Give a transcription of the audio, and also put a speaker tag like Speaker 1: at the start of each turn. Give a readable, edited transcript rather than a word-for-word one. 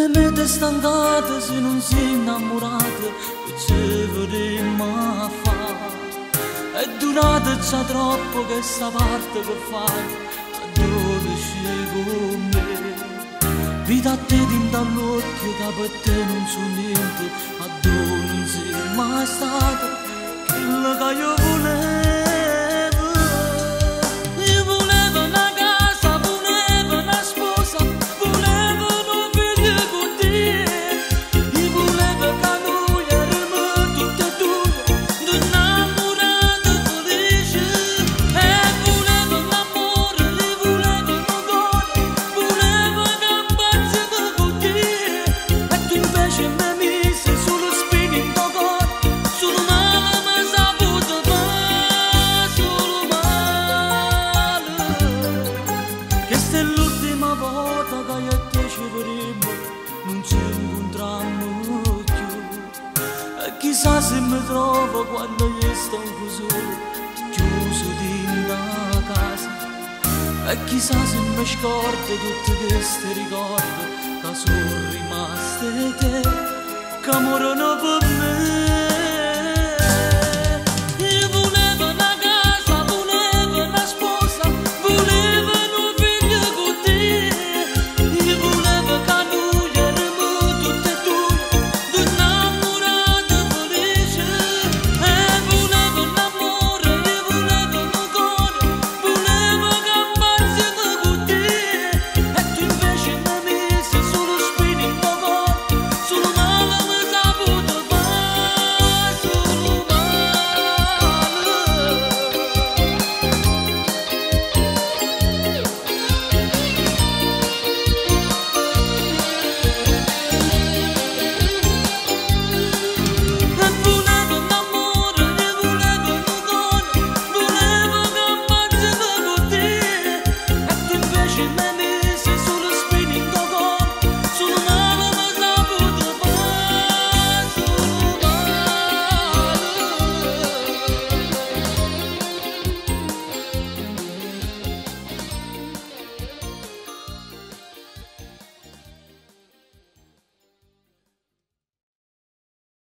Speaker 1: Le mete stancate se non si è innamorate, che ci vorremmo fare. È durata già troppo che sta parte per fare, a dove sci con me. Vita a te tinta all'occhio, che per te non so niente, a dove non sei mai stato, quello che io volevo. Io volevo una casa, volevo una sposa, volevo un figlio con te. Io volevo che noi eravamo tutte e due innamorate felici. E volevo un amore, io volevo un cuore, volevo cambiarci con te. E tu invece mi mise sullo spine in tuo cuore, sul male mi saputo fare, sul male. Questa è l'ultima volta che io e te ci vedremo, non ci incontrammo più. E chissà se mi trovo quando io sto solo, chiuso dentro la casa. E chissà se mi scordo tutti questi ricordi che sono rimaste te, che morono per me.